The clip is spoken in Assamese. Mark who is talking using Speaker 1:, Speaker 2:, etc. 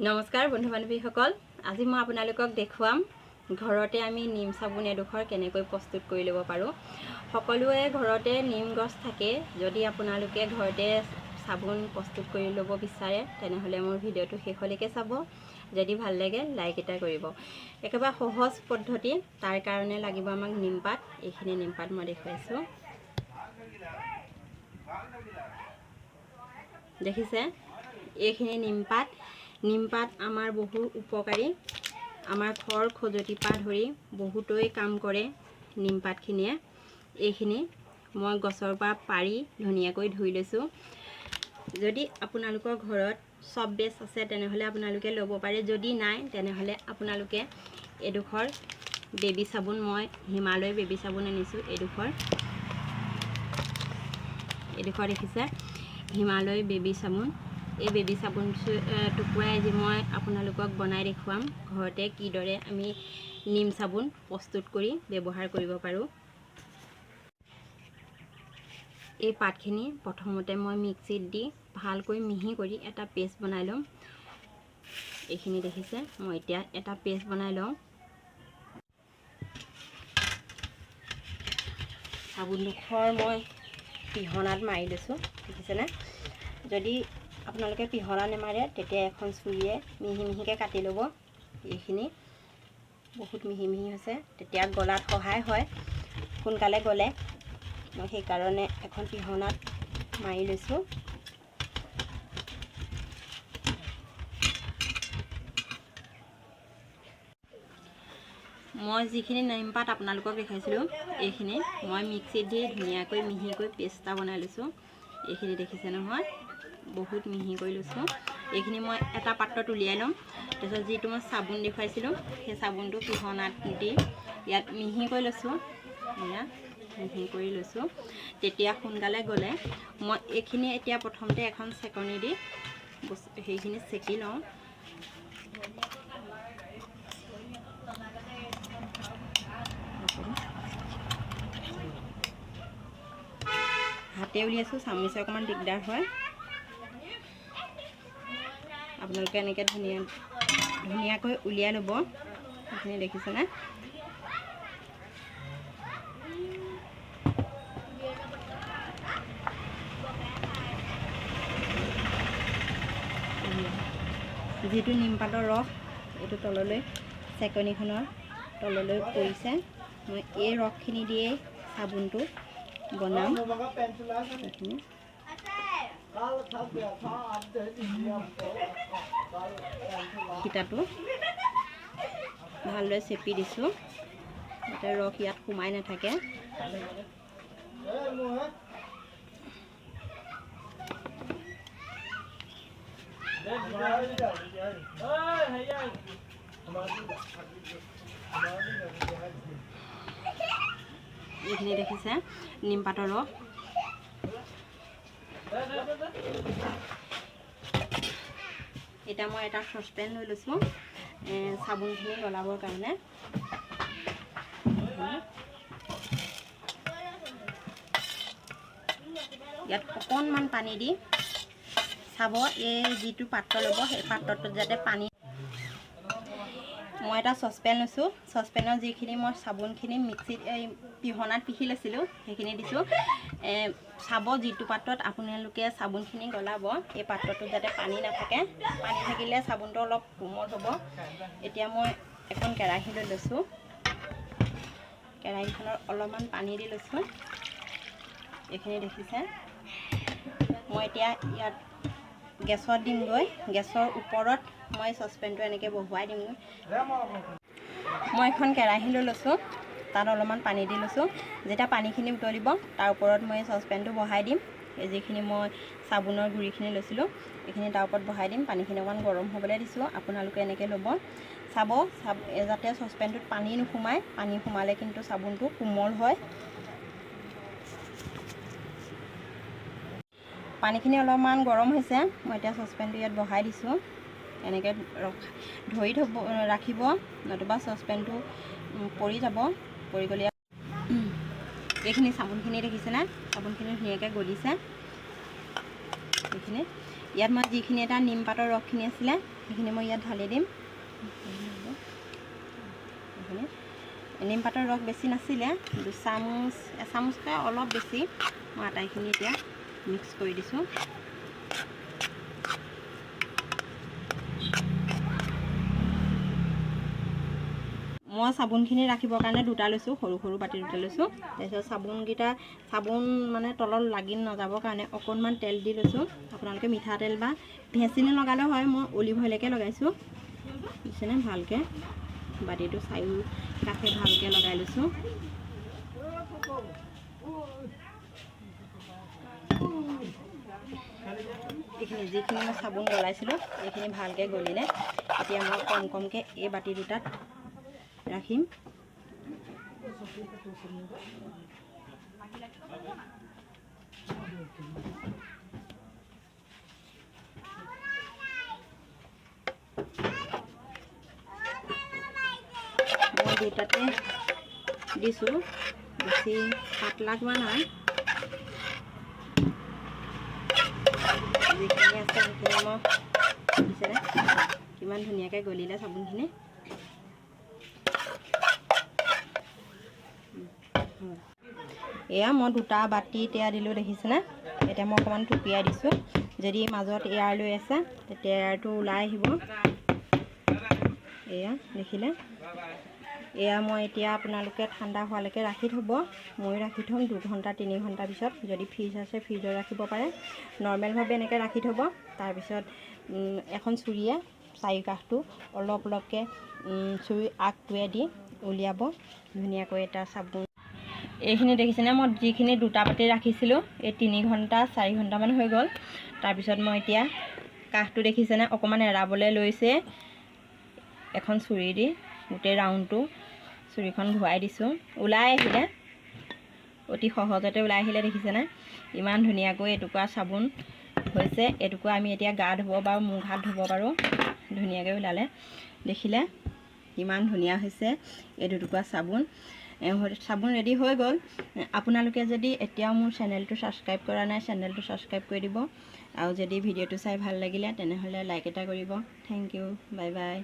Speaker 1: নমস্কাৰ বন্ধু বান্ধৱীসকল, আজি মই আপোনালোকক দেখুৱাম ঘৰতে আমি নিম চাবোন এডোখৰ কেনেকৈ প্ৰস্তুত কৰি ল'ব পাৰোঁ। সকলোৱে ঘৰতে নিম গছ থাকে। যদি আপোনালোকে ঘৰতে চাবোন প্ৰস্তুত কৰি ল'ব বিচাৰে তেনেহ'লে মোৰ ভিডিঅ'টো শেষলৈকে চাব। যদি ভাল লাগে লাইক এটা কৰিব। একেবাৰে সহজ পদ্ধতি, তাৰ কাৰণে লাগিব আমাক নিমপাত। এইখিনি নিমপাত মই দেখুৱাইছোঁ, দেখিছে? এইখিনি নিমপাত আমাৰ বহু উপকাৰী। আমাৰ খৰ খজুৱতিৰ পৰা ধৰি বহুতই কাম কৰে নিমপাতখিনিয়ে। এইখিনি মই গছৰ পৰা পাৰি ধুনীয়াকৈ ধুই লৈছোঁ। যদি আপোনালোকৰ ঘৰত চব বেছ আছে তেনেহ'লে আপোনালোকে ল'ব পাৰে। যদি নাই তেনেহ'লে আপোনালোকে এডোখৰ বেবী চাবোন, মই হিমালয় বেবী চাবোন আনিছোঁ। এডোখৰ দেখিছে, হিমালয় বেবী চাবোন। এই বেবী চাবোন টুকুৰাই আজি মই আপোনালোকক বনাই দেখুৱাম ঘৰতে কিদৰে আমি নিম চাবোন প্ৰস্তুত কৰি ব্যৱহাৰ কৰিব পাৰোঁ। এই পাতখিনি প্ৰথমতে মই মিক্সিত দি ভালকৈ মিহি কৰি এটা পেষ্ট বনাই ল'ম। এইখিনি দেখিছে, মই এতিয়া এটা পেষ্ট বনাই লওঁ। চাবোনডোখৰ মই পিহনাত মাৰি লৈছোঁ, দেখিছেনে? যদি আপোনালোকে পিহনা নেমাৰে তেতিয়া এখন চুৰিয়ে মিহি মিহিকৈ কাটি ল'ব। এইখিনি বহুত মিহি মিহি হৈছে, তেতিয়া গলাত সহায় হয়, সোনকালে গলে। মই সেইকাৰণে এখন পিহনাত মাৰি লৈছোঁ। মই যিখিনি নিমপাত আপোনালোকক দেখাইছিলোঁ এইখিনি মই মিক্সিত দি ধুনীয়াকৈ মিহিকৈ পেষ্ট এটা বনাই লৈছোঁ। এইখিনি দেখিছে নহয়, বহুত মিহি কৰি লৈছোঁ। এইখিনি মই এটা পাত্ৰত উলিয়াই ল'ম। তাৰপিছত যিটো মই চাবোন দেখুৱাইছিলোঁ সেই চাবোনটো পিহনাত দি ইয়াত মিহি কৰি লৈছোঁ। এয়া মিহি কৰি লৈছোঁ, তেতিয়া সোনকালে গ'লে। মই এইখিনি এতিয়া প্ৰথমতে এখন চেকনি দি সেইখিনি চেকি লওঁ। হাতে উলিয়াইছোঁ, চামুচে অকণমান দিগদাৰ হয়। আপোনালোকে এনেকৈ ধুনীয়াকৈ উলিয়াই ল'ব। সেইখিনি দেখিছেনে? যিটো নিমপাতৰ ৰস এইটো তললৈ চেকনিখনৰ তললৈ পৰিছে। মই এই ৰসখিনি দিয়েই চাবোনটো বনাম। সীতাটো ভালদৰে চেপি দিছোঁ যাতে ৰস ইয়াত সোমাই নাথাকে। এইখিনি দেখিছে নিমপাতৰ ৰস। এতিয়া মই এটা চচপেন লৈ লৈছোঁ চাবোনখিনি গলাবৰ কাৰণে। ইয়াত অকণমান পানী দি চাব, এই যিটো পাত্ৰ ল'ব সেই পাত্ৰটোত যাতে পানী। মই এটা চচপেন লৈছোঁ। চচপেনৰ যিখিনি মই চাবোনখিনি মিক্সিত পিহনাত পিহি লৈছিলোঁ সেইখিনি দিছোঁ। চাব যিটো পাত্ৰত আপোনালোকে চাবোনখিনি গলাব এই পাত্ৰটোত যাতে পানী নাথাকে। পানী থাকিলে চাবোনটো অলপ কোমল হ'ব। এতিয়া মই এখন কেৰাহী লৈ লৈছোঁ। কেৰাহীখনত অলপমান পানী দি লৈছোঁ। এইখিনি দেখিছে। মই এতিয়া ইয়াত গেছত দিমগৈ। গেছৰ ওপৰত মই চচপেনটো এনেকৈ বহুৱাই দিমগৈ। মই এখন কেৰাহী লৈ লৈছোঁ, তাত অলপমান পানী দি লৈছোঁ। যেতিয়া পানীখিনি উতলিব তাৰ ওপৰত মই চচপেনটো বহাই দিম। যিখিনি মই চাবোনৰ গুড়িখিনি লৈছিলোঁ এইখিনি তাৰ ওপৰত বহাই দিম। পানীখিনি অকণমান গৰম হ'বলৈ দিছোঁ। আপোনালোকে এনেকৈ ল'ব। চাব যাতে চচপেনটোত পানী নোসোমায়। পানী সোমালে কিন্তু চাবোনটো কোমল হয়। পানীখিনি অলপমান গৰম হৈছে। মই এতিয়া চচপেনটো ইয়াত বহাই দিছোঁ। এনেকৈ ধৰি ৰাখিব, নতুবা চচপেনটো পৰি যাব। পৰি গ'লে এইখিনি চাবোনখিনি দেখিছেনে? চাবোনখিনি ধুনীয়াকৈ গলিছে। এইখিনি ইয়াত মই যিখিনি এটা নিম পাতৰ ৰসখিনি আছিলে সেইখিনি মই ইয়াত ঢালি দিম। নিম পাতৰ ৰস বেছি নাছিলে, 2 চামুচ, 1 চামুচকৈ অলপ বেছি। মই আটাইখিনি এতিয়া মিক্স কৰি দিছোঁ। মই চাবোনখিনি ৰাখিবৰ কাৰণে 2টা লৈছোঁ, সৰু সৰু বাতি 2টা লৈছোঁ। তাৰপিছত চাবোন মানে তলত লাগি নাযাবৰ কাৰণে অকণমান তেল দি লৈছোঁ। আপোনালোকে মিঠাতেল বা ভেচলিন লগালেও হয়, মই অলিভ অইলকে লগাইছোঁ। বুজিছেনে? ভালকৈ বাতিটো চাৰিও কাষে ভালকৈ লগাই লৈছোঁ। এইখিনি যিখিনি মই চাবোন গলাইছিলোঁ এইখিনি ভালকৈ গলিলে এতিয়া মই কম কমকৈ এই বাতি 2টাত ৰাখিম। মই 2টাতে দিছোঁ, বেছি পাতলা হোৱা নাই। যিখিনি আছে সেইখিনি মই দিছেনে কিমান ধুনীয়াকৈ গলিলে চাবোনখিনি। এয়া মই 2টা বাতি এতিয়া দিলোঁ, দেখিছেনে? এতিয়া মই অকণমান টুপিয়াই দিছোঁ। যদি মাজত এয়াৰ লৈ আছে তেতিয়া এয়াৰটো ওলাই আহিব। এয়া দেখিলে? এয়া মই এতিয়া আপোনালোকে ঠাণ্ডা হোৱালৈকে ৰাখি থ'ব। ময়ো ৰাখি থ'ম 2 ঘণ্টা 3 ঘণ্টাৰ পিছত। যদি ফ্ৰিজ আছে ফ্ৰিজত ৰাখিব পাৰে, নৰ্মেলভাৱে এনেকৈ ৰাখি থ'ব। তাৰপিছত এখন চুৰিয়ে চাৰিওকাষটো অলপ অলপকৈ চুৰি আগটোৱে দি উলিয়াব ধুনীয়াকৈ এটা চাবোন। এইখিনি দেখিছেনে? মই যিখিনি 2টা বাতি ৰাখিছিলোঁ এই 3 ঘণ্টা 4 ঘণ্টামান হৈ গ'ল। তাৰপিছত মই এতিয়া কাষটো দেখিছেনে অকণমান এৰাবলৈ লৈছে। এখন চুৰি দি গোটেই ৰাউণ্ডটো চুৰিখন ঘূৰাই দিছোঁ, ওলাই আহিলে, অতি সহজতে ওলাই আহিলে। দেখিছেনে ইমান ধুনীয়াকৈ এটুকুৰা চাবোন হৈছে। এটুকুৰা আমি এতিয়া গা ধুব পাৰোঁ, মুখ হাত ধুব পাৰোঁ। ধুনীয়াকৈ ওলালে, দেখিলে ইমান ধুনীয়া হৈছে এই 2টুকুৰা চাবোন। চাবোন ৰেডি হৈ গ'ল। আপোনালোকে যদি এতিয়াও মোৰ চেনেলটো ছাবস্ক্ৰাইব কৰা নাই, চেনেলটো ছাবস্ক্ৰাইব কৰি দিব। আৰু যদি ভিডিঅ'টো চাই ভাল লাগিলে তেনেহ'লে লাইক এটা কৰিব। Thank you, bye by.